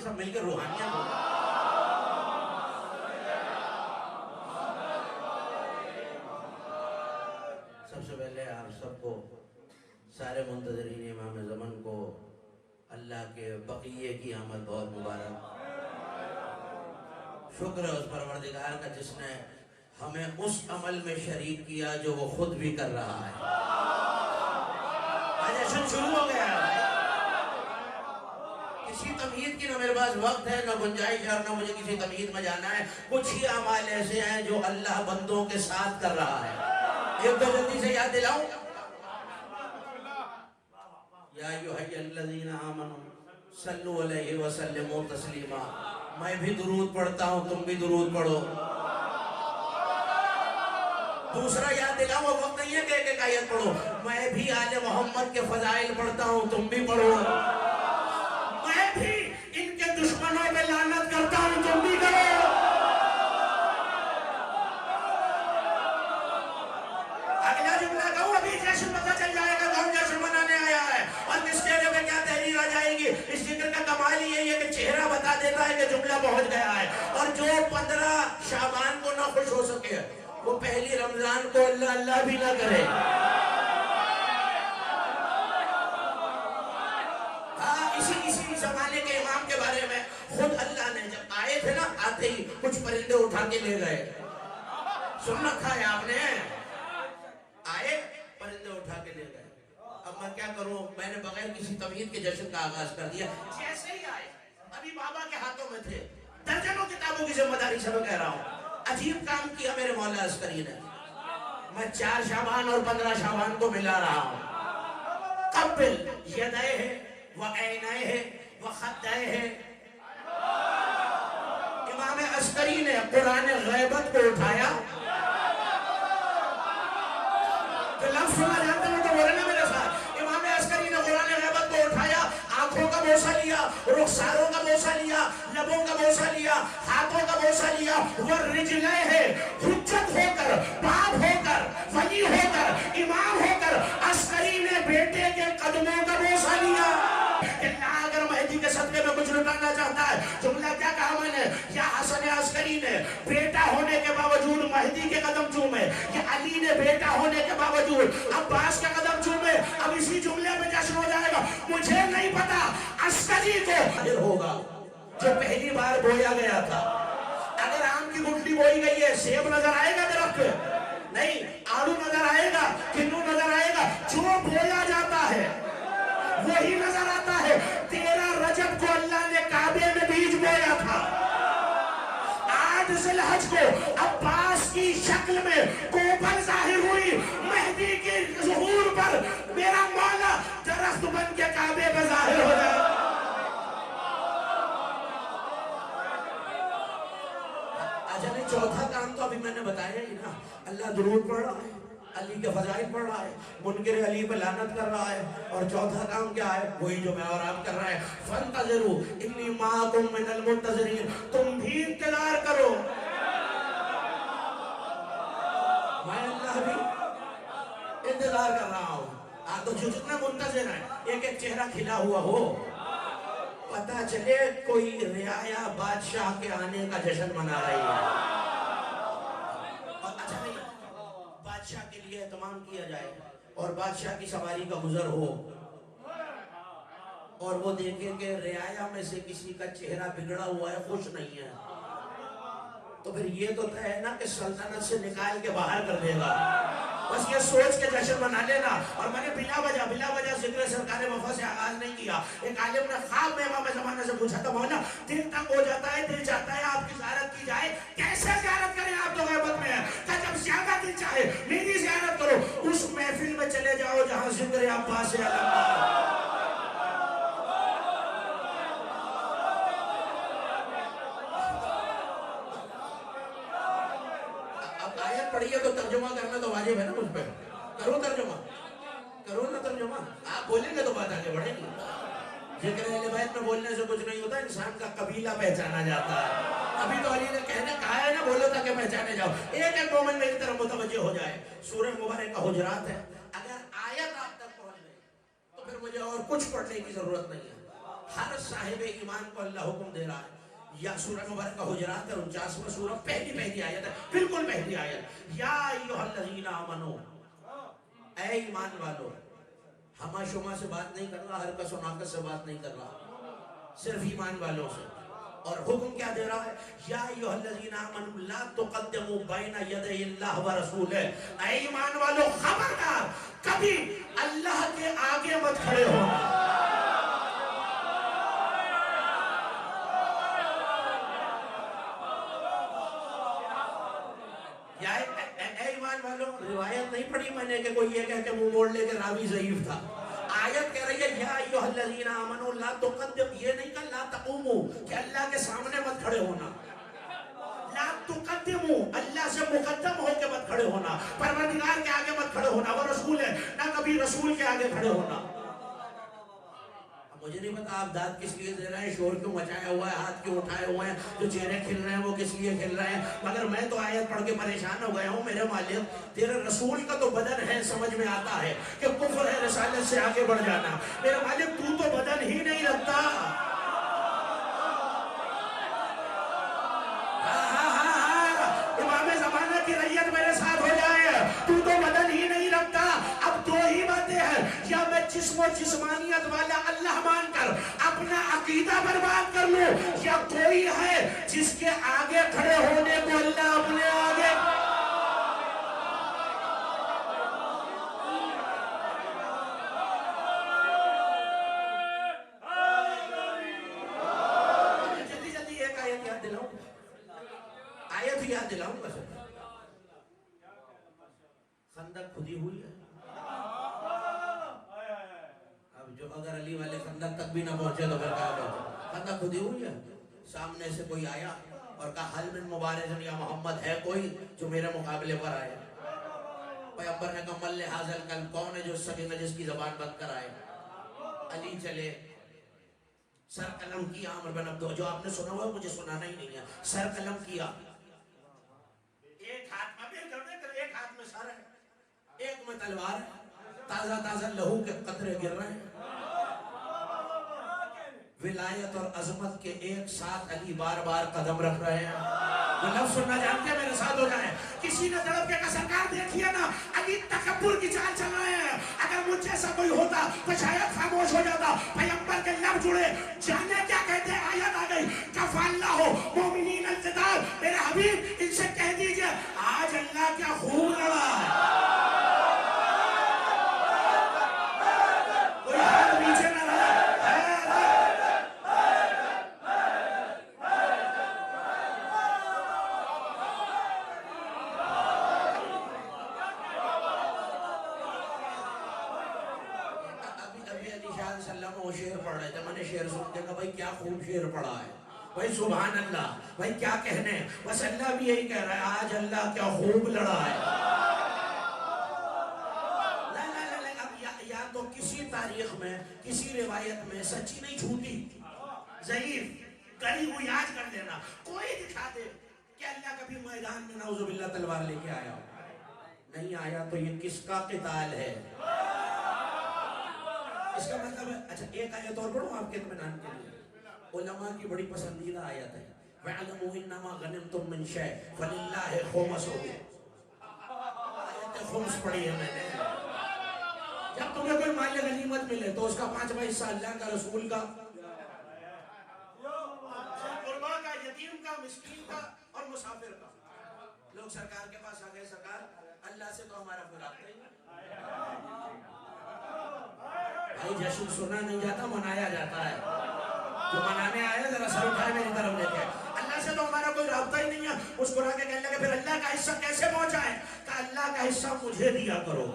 سب مل کے روحانیت ہو. سب سے پہلے آپ سب کو، سارے منتظرین امام زمان کو اللہ کے بقیے کی آمد بہت مبارک. شکر ہے اس پروردگار کا جس نے ہمیں اس عمل میں شریک کیا جو وہ خود بھی کر رہا ہے. آج جشن شروع ہو گیا ہے. کسی تمہید کی نہ میرے پاس وقت ہے، نہ گنجائش ہے، نہ مجھے کسی تمہید میں جانا ہے. کچھ ہی اعمال ایسے ہیں جو اللہ بندوں کے ساتھ کر رہا ہے. ایک دو جلدی سے یاد دلاؤں. یا ایھا الذین آمنوا صلوا علیہ وسلموا تسلیما. میں بھی درود پڑھتا ہوں، تم بھی درود پڑھو. دوسرا یاد دلاؤں، وقت نہیں ہے کہ ایک ایک آیت پڑھو. میں بھی آل محمد کے فضائل پڑھتا ہوں، تم بھی پڑھو. میں بھی ان کے دشمنوں پہ لعنت کرتا ہوں، تم بھی کرو. اگلا جملہ کہوں، ابھی جشن پتہ چل جائے گا کون جشن منانے آیا ہے اور کس چہرے پہ کیا تحریر آ جائے گی. اس ذکر کا کمال یہ ہے کہ چہرہ بتا دیتا ہے کہ جملہ پہنچ گیا ہے. اور جو 15 شعبان کو نہ خوش ہو سکے وہ پہلی رمضان کو اللہ اللہ بھی نہ کرے. ہاں، اسی زمانے کے امام کے بارے میں خود اللہ نے جب آئے تھے نا، آتے ہی کچھ پرندے اٹھا کے لے گئے. سن رکھا ہے آپ نے؟ آئے پرندے اٹھا کے لے گئے. اب میں کیا کروں، میں نے بغیر کسی تمہید کے جشن کا آغاز کر دیا. جیسے ہی آئے، ابھی بابا کے ہاتھوں میں تھے. درجنوں کتابوں کی ذمہ داری سے میں کہہ رہا ہوں. عجیب کام کیا میرے مولا عسکری نے. میں 4 شعبان اور 15 شعبان کو ملا رہا ہوں. قبل یدیہ و عینیہ و خدیہ. امام عسکری نے قرآن غیبت کو اٹھایا. تو لفظ سنا جانتے ہیں تو بولے نا میرے ساتھ. امام عسکری نے قرآن غیبت کو اٹھایا، آنکھوں کا بوسہ لیا، رخساروں کا بوسہ لیا، لبوں کا بوسہ لیا، ہاتھوں کا بوسہ لیا. وَالرِّجْلَيْهِ حجت ہو کر، باپ ہو کر، ولی ہو کر، امام ہو کر عسکری نے بیٹے کے قدموں کا بوسہ لیا. اللہ اگر مہدی کے صدقے میں کچھ لٹانا چاہتا ہے، جملہ کیا کہا میں نے؟ یا حسن عسکری نے بیٹا ہونے کے باوجود مہدی کے قدم چومے، یا علی نے بیٹا ہونے کے باوجود عباس کے قدم چومے. اب اسی جملے میں جشن ہو جائے گا. مجھے نہیں پتا عسکری کو حاضر ہوگا جو پہلی بار بویا گیا تھا. اگر آم کی گٹلی بوئی گئی ہے، سیب نظر آئے گا درخت پہ؟ نہیں. آڑو نظر آئے گا، کنو نظر آئے گا. جو بویا جاتا ہے وہی نظر آتا ہے. 13 رجب کو اللہ نے کعبے میں بیج بویا تھا. 8 ذی الحج کو عباس کی شکل میں کوپل ظاہر ہوئی. مہدی کے ظہور پر میرا مولا درخت بن کے کعبے میں ظاہر ہو جائے. اچھا نہیں، چوتھا کام تو ابھی میں نے بتایا ہی نا. اللہ درود پڑھ رہا ہے، علی کے فضائل پڑھ رہا ہے، منکر علی پہ لعنت کر رہا ہے. اور چوتھا کام کیا ہے؟ وہی جو میں اور آپ کر رہے ہیں. فانتظروا انی معکم من المنتظرین. تم بھی انتظار کرو، میں اللہ بھی انتظار کر رہا ہوں. آپ تو جتنے منتظر ہیں، ایک ایک چہرہ کھلا ہوا ہو، پتہ چلے کوئی رعایا بادشاہ کے آنے کا جشن منا رہی ہے. اچھا نہیں، بادشاہ کے لیے اہتمام کیا جائے اور بادشاہ کی سواری کا گزر ہو اور وہ دیکھے کہ رعایا میں سے کسی کا چہرہ بگڑا ہوا ہے، خوش نہیں ہے، تو پھر یہ تو ہے نا کہ سلطنت سے نکال کے باہر کر دے گا. بس یہ سوچ کے جشن منا لینا. اور میں نے بلا وجہ ذکر سرکار وفا سے آغاز نہیں کیا. ایک عالم نے خواب میں امام زمانہ سے پوچھا تھا، مولانا دل تنگ ہو جاتا ہے، دل چاہتا ہے آپ کی زیارت کی جائے، کیسے زیارت کریں؟ آپ تو غیبت میں ہیں. کہ جب زیادہ دل چاہے میری زیارت کرو، اس محفل میں چلے جاؤ جہاں ذکر عباس علم. پڑھیے تو ترجمہ کرنا تو واجب ہے نا مجھ پہ. کرو ترجمہ، کرو نا ترجمہ. آپ بولیں گے تو بات آگے بڑھے گی. ذکر اہل بیت میں بولنے سے کچھ نہیں ہوتا، انسان کا قبیلہ پہچانا جاتا ہے. ابھی تو علی نے کہا ہے نا، بولو تاکہ پہچانے جاؤ. ایک ایک مومن میری طرف متوجہ ہو جائے. سورہ مبارکہ حجرات ہے. اگر آیت آپ تک پہنچ گئی تو پھر مجھے اور کچھ پڑھنے کی ضرورت نہیں ہے. ہر صاحب ایمان کو اللہ حکم دے رہا ہے. یا سورہ مبارکہ حجرات 49واں سورہ پہلی آیت ہے, بالکل پہلی آیت. یا ایھا الذین آمنو, اے ایمان والو. ہما شما سے بات نہیں کر رہا, ہر کس و ناقص سے بات نہیں کر رہا, صرف ایمان والوں سے. اور حکم کیا دے رہا ہے؟ یا ایھا الذین آمنوا لا تقدموا بین یدی اللہ ورسولہ. اے ایمان والو خبردار, کبھی اللہ کے آگے مت کھڑے ہونا. اے ایمان والو, روایت نہیں پڑھی میں نے کہ کوئی یہ کہہ کہ منہ موڑ لے کہ راوی ضعیف تھا. آیت کہہ رہی ہے یا ایھا الذین آمنوا لا تقدم, یہ نہیں کہ لا تقوموا کہ اللہ کے سامنے مت کھڑے ہونا. لا تقدموا, اللہ سے مقدم ہو کے مت کھڑے ہونا, پروردگار کے آگے مت کھڑے ہونا. وہ رسول ہے, نہ کبھی رسول کے آگے کھڑے ہونا. مجھے نہیں پتا آپ داد کس لیے دے رہے ہیں, شور کیوں مچایا ہوا ہے, ہاتھ کیوں اٹھائے ہوئے ہیں, جو چہرے کھل رہے ہیں وہ کس لیے کھل رہے ہیں. مگر میں تو آیت پڑھ کے پریشان ہو گیا ہوں. میرے مالک, تیرے رسول کا تو بدن ہے, سمجھ میں آتا ہے کہ کفر ہے رسالت سے آگے بڑھ جانا. میرے مالک تو بدن ہی نہیں رکھتا. امام زمانہ کی ریت میرے ساتھ ہو جائے, تو بدن ہی نہیں رکھتا. اب دو ہی باتیں ہیں, یا میں جسم و جسمانیت والا اللہ مان کر اپنا عقیدہ برباد کر لوں, یا کوئی ہے جس کے آگے کھڑے ہونے کو اللہ اپنے آگے. جلدی ایک آیت یاد دلاؤں, آیت یاد دلاؤں گا سر. خندق کھدی ہوئی ہے. اب جو اگر علی والے خندق تک بھی نہ پہنچے تو پھر کہا کرتے. خندق کھدی ہوئی ہے, سامنے سے کوئی آیا اور کہا حل من مبارز یا محمد, ہے کوئی جو میرے مقابلے پر آئے. پیغمبر نے کہا مل حاضر کل, کون ہے جو سگے نجس کی زبان بند کر آئے. علی چلے, سر قلم کیا. عمر بن عبدو, جو آپ نے سنا ہوا مجھے سنانا ہی نہیں ہے. سر قلم کیا, ایک ہاتھ میں بیل کر دے, ایک ہاتھ میں سر ہے, ایک میں تلوار ہے. تازہ لہو کے قطرے گر رہے ہیں. ولایت اور عظمت کے ایک ساتھ علی بار بار قدم رکھ رہے ہیں. وہ لفظ سننا جانتے ہیں, میرے ساتھ ہو جائیں. کسی نے تڑپ کے کہا سرکار دیکھیے نا, علی تکبر کی چال چل رہے ہیں. اگر مجھ جیسا کوئی ہوتا تو شاید خاموش ہو جاتا. پیغمبر کے لب جڑے, جانے کیا کہتے ہیں, آیت آ گئی کفا اللہ مومنین القتال. میرے حبیب ان سے کہہ دیجئے آج اللہ کیا خوب لڑا ہے. کوئی ہاتھ نیچے نہ رہا. شعر پڑھ رہے تھے, میں نے شعر سن کے کہا بھائی کیا خوب شعر پڑھا ہے, بھائی سبحان اللہ, بھائی کیا کہنے. بس اللہ بھی یہی کہہ رہا ہے آج اللہ کیا خوب لڑا ہے. اب یا تو کسی تاریخ میں, کسی روایت میں سچی نہیں جھوٹی, ضعیف گلی ہوئی آج کر دینا. کوئی دکھا دے کہ اللہ کبھی میدان میں نعوذ باللہ تلوار لے کے آیا. نہیں آیا تو یہ کس کا قتال ہے. اس کا مطلب ہے, اچھا ایک آیت اور پڑھوں آپ کے اطمینان کے لیے. علماء کی بڑی پسندیدہ آیت ہے, وَاعْلَمُوا إِنَّمَا غَنِمْتُم مِّن شَيْءٍ فَلِلَّهِ خُمُسُهُ. آیت خمس پڑھی ہے میں نے. جب تمہیں کوئی مال غنیمت ملے تو اس کا 5واں حصہ اللہ کا, رسول کا, غربا کا, یتیم کا, مسکین کا اور مسافر کا. لوگ سرکار کے پاس آ گئے, سرکار اللہ سے تو ہمارا کوئی رابطہ ہی نہیں. بھائی جشن سنا نہیں جاتا, منایا جاتا ہے. جو منانے آئے ذرا سر اٹھائے میری طرف لے کے. اللہ سے تو ہمارا کوئی رابطہ ہی نہیں ہے. مسکرا کے کہنے لگے پھر اللہ کا حصہ کیسے پہنچائے. کہ اللہ کا حصہ مجھے دیا کرو.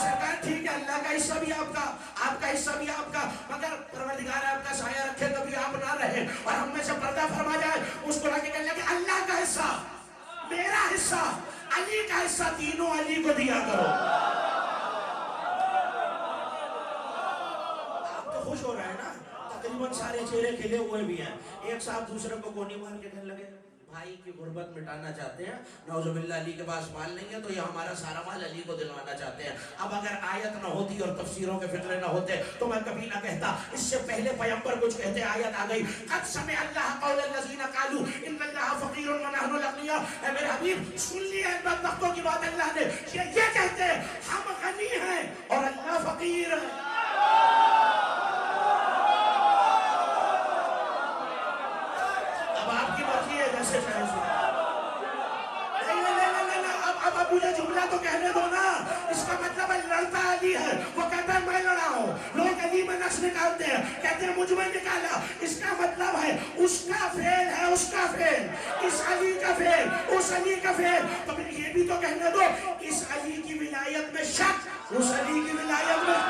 سرکار ٹھیک ہے, اللہ کا حصہ بھی آپ کا, آپ کا حصہ بھی آپ کا, مگر پروردگار آپ کا سایہ رکھے کبھی آپ نہ رہے اور ہم میں سے پردہ فرما جائے. مسکرا کے کہنے لگے اللہ کا حصہ, میرا حصہ, علی کا حصہ, تینوں علی کو دیا کرو. آپ تو خوش ہو رہے ہیں نا, تقریباً سارے چہرے کھلے ہوئے بھی ہیں. ایک صاحب دوسرے کو گونی مار کے کہنے لگے بھائی کی غربت مٹانا چاہتے ہیں، نعوذ باللہ علی کے پاس مال نہیں ہے تو یہ ہمارا سارا مال علی کو دلوانا چاہتے ہیں۔ اب اگر آیت نہ ہوتی اور تفسیروں کے فطرے نہ ہوتے تو میں کبھی نہ کہتا۔ اس سے پہلے پیغمبر کچھ کہتے، آیت آ گئی، قد سمع اللہ قول الذین قالوا ان اللہ فقیر ونحن الاغنیاء۔ اے میرے حبیب سن لیا ان بدبختوں کی بات، اللہ نے یہ کہتے ہیں ہم غنی ہیں اور اللہ فقیر ہے۔ اب آپ کی مرضی ہے جیسے چاہے سنیں۔ اب مجھے جملہ تو کہنے دو نا۔ اس کا مطلب ہے لڑتا علی ہے، وہ کہتا ہے میں لڑا ہوں۔ لوگ علی میں نقش نکالتے ہیں، کہتے ہیں مجھ میں نکالا۔ اس کا مطلب ہے اس کا فعل ہے، اس کا فعل، اس علی کا فعل، اس علی کا فعل۔ تو پھر یہ بھی تو کہنے دو اس علی کی ولایت میں شک، اس علی کی ولایت میں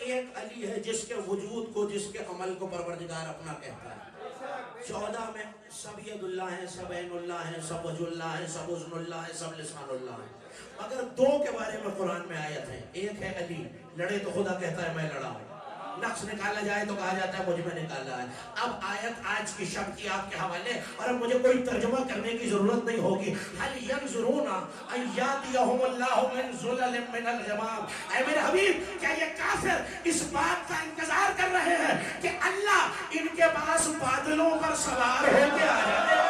ایک علی ہے جس کے وجود کو، جس کے عمل کو پروردگار اپنا کہتا ہے۔ 14 میں سب ید اللہ ہیں، سب عین اللہ ہیں، سب وجہ اللہ ہیں، سب اذن اللہ ہیں، سب لسان اللہ ہیں، مگر 2 کے بارے میں قرآن میں آیت ہے۔ ایک ہے علی، لڑے تو خدا کہتا ہے میں لڑا ہوں، نقص نکالا جائے تو کہا جاتا ہے مجھ میں نکالا ہے۔ اب آیت آج کی شبکیات کے حوالے، اور اب مجھے کوئی ترجمہ کرنے کی ضرورت نہیں ہوگی۔ هل ينظرون ان يأتيهم الله من ظلل من الغمام۔ اے میرے حبیب کیا یہ کافر اس بات کا انتظار کر رہے ہیں کہ اللہ ان کے پاس بادلوں پر سوار ہو کے آ جائے؟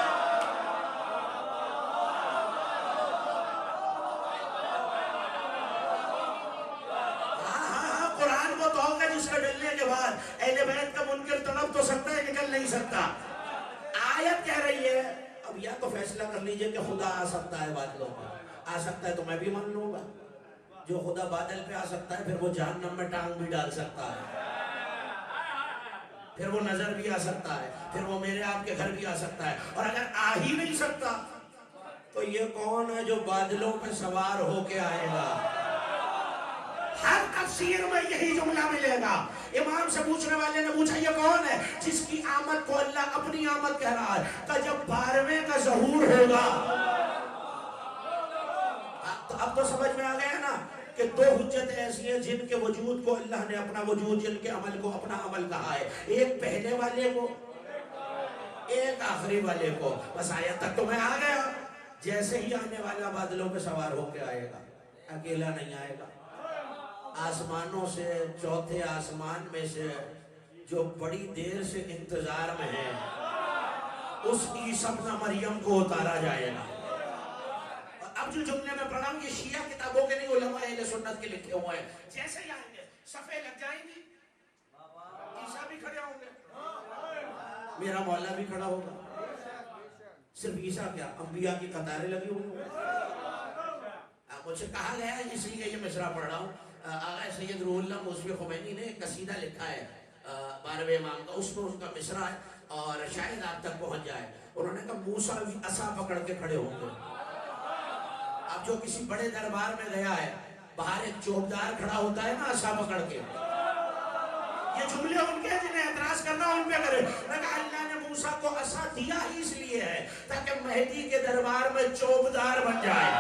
جس کا ڈلنے کے بعد اہل بیت کا منکر تڑپ تو سکتا ہے، نکل نہیں سکتا۔ آیت کہہ رہی ہے اب یا تو فیصلہ کر لیجئے کہ خدا آ سکتا ہے بادلوں پر، آ سکتا ہے تو میں بھی مان لوں گا۔ جو خدا بادل پہ آ سکتا ہے پھر وہ جہنم میں ٹانگ بھی ڈال سکتا ہے، پھر وہ نظر بھی آ سکتا ہے، پھر وہ میرے آپ کے گھر بھی آ سکتا ہے۔ اور اگر آ ہی نہیں سکتا تو یہ کون ہے جو بادلوں پہ سوار ہو کے آئے گا؟ ہر تفسیر میں یہی جملہ ملے گا۔ امام سے پوچھنے والے نے پوچھا یہ کون ہے جس کی آمد کو اللہ اپنی آمد کہہ رہا ہے؟ کہ جب 12ویں کا ظہور ہوگا۔ اب تو سمجھ میں آ گیا نا کہ 2 حجتیں ایسی ہیں جن کے وجود کو اللہ نے اپنا وجود، جن کے عمل کو اپنا عمل کہا ہے، ایک پہلے والے کو، ایک آخری والے کو۔ بس آیت تک تو میں آ گیا۔ جیسے ہی آنے والا بادلوں پہ سوار ہو کے آئے گا، اکیلا نہیں آئے گا، آسمانوں سے، چوتھے آسمان میں سے جو بڑی دیر سے انتظار میں ہے، اس عیسیٰ ابن مریم کو اتارا جائے گا۔ اب جو جملے میں پڑھا ہوں یہ شیعہ کتابوں کے نہیں، علماء اہل سنت کے لکھے ہوئے ہیں۔ جیسے ہی آئیں گے صفیں لگ جائیں گی، عیسیٰ بھی کھڑے ہوں گے، میرا مولا بھی کھڑا ہوگا۔ صرف عیسیٰ کیا، انبیاء کی قطاریں لگی ہوئی ہوں۔ مجھے کہا گیا ہے، اس لیے یہ مصرع پڑھ رہا ہوں، آغا سید روح اللہ موسوی خمینی نے ایک قصیدہ لکھا ہے 12ویں امام کا، اس میں ان کا مصرع ہے اور شاید آپ تک پہنچ جائے۔ انہوں نے کہا موسیٰ عصا پکڑ کے کھڑے ہوں گے۔ اب جو کسی بڑے دربار میں گیا ہے، باہر ایک چوبدار کھڑا ہوتا ہے نا عصا پکڑ کے، یہ جملے ان کے جنہیں اعتراض کرنا ان پہ کرے۔ کہا اللہ نے موسیٰ کو عصا دیا ہی اس لیے ہے تاکہ مہدی کے دربار میں چوبدار بن جائے۔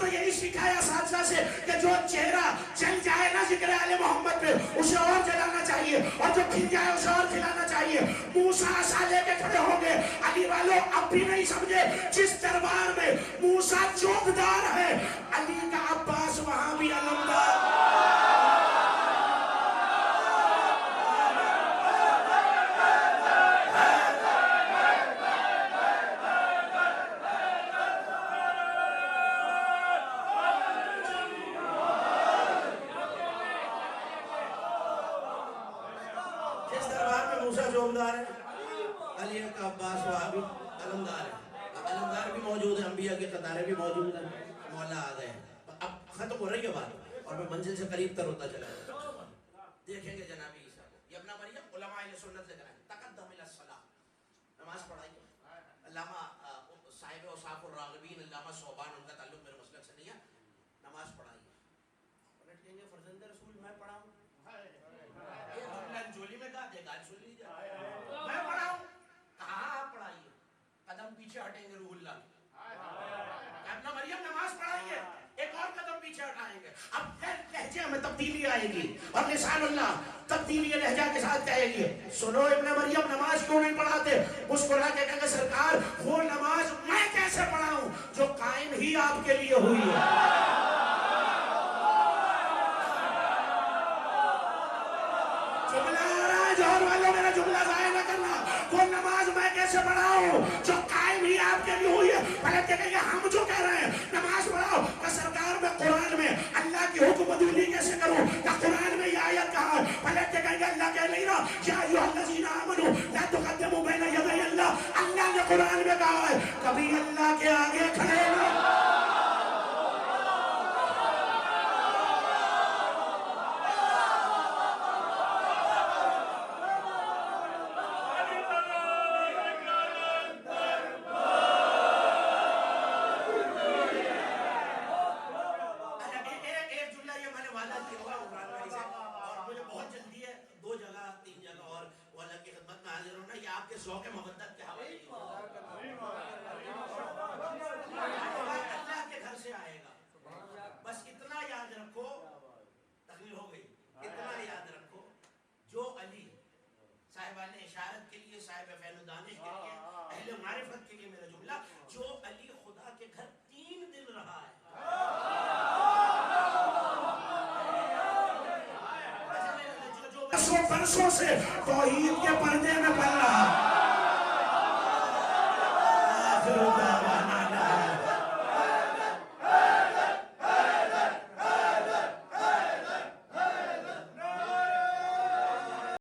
تو یہی سکھایا اساتذہ سے کہ جو چہرہ جل جائے نا ذکر آل محمد پہ اسے اور جلانا چاہیے، اور جو کھل جائے اسے اور کھلانا چاہیے۔ موسیٰ عصا لے کے کھڑے ہوں گے۔ علی والوں اب بھی نہیں سمجھے، جس دربار میں موسیٰ چوبدار ہے، علی کا عباس وہاں بھی علمدار۔ علمدار ہے، علی کا عباس وہاں بھی علمدار ہے، علمدار بھی موجود ہے، انبیاء کی قطاریں بھی موجود ہیں۔ مولا آ گئے، اب ختم ہو رہی ہے بات اور میں منزل سے قریب تر ہوتا چلا جاتا۔ دیکھیں گے جناب عیسیٰ کو، یہ ابن مریم علماء اہل سنت لکھ رہے ہیں، تقدم الی الصلاۃ، نماز پڑھائیے۔ علامہ صاحب اوصاف الراغبین، علامہ صوبان، ان کا تعلق میرے مسلک سے نہیں ہے، نماز پڑھائیے۔ گال سن لیجیے. میں پڑھاؤں؟ کہاں آپ پڑھائیے, قدم پیچھے ہٹیں گے روح اللہ کی. ابن مریم نماز پڑھائیے, ایک اور قدم پیچھے ہٹائیں گے. اب لہجے میں تبدیلی آئے گی اور لسان اللہ تبدیلی لہجہ کے ساتھ کہے گی, سنو ابن مریم نماز کیوں نہیں پڑھاتے؟ مسکرا کے کہیں گے سرکار وہ نماز میں کیسے پڑھاؤں جو قائم ہی آپ کے لیے ہوئی ہے. جملہ آ رہا ہے جوہر والوں, میرا جملہ ضائع نہ کرنا. وہ نماز میں کیسے پڑھاؤں جو قائم ہی آپ کے لیے ہوئی ہے. پہلے کہیں گے ہم جو کہہ رہے ہیں نماز پڑھاؤ, کہ سرکار میں قرآن میں اللہ کی حکم عدولی کیسے کروں, کہ قرآن میں یہ آیت کہا ہے. پہلے کہیں گے اللہ کہہ نہیں رہا یا ایھا الذین آمنوا لا تقدموا بین یدی اللہ, اللہ نے قرآن میں کہا ہے کبھی اللہ کے آگے کھڑے نہ. ذوق مودت کے حوالے اللہ کے گھر سے آئے گا. بس اتنا یاد رکھو, تقریر ہو گئی, اتنا یاد رکھو جو علی صاحبان اشارت کے لیے, صاحب فیض و دانش کے لیے, اہل معرفت کے لیے میرا جملہ, جو علی خدا کے گھر 3 دن رہا ہے. برسوں سے توحید کے پردے میں پل رہا.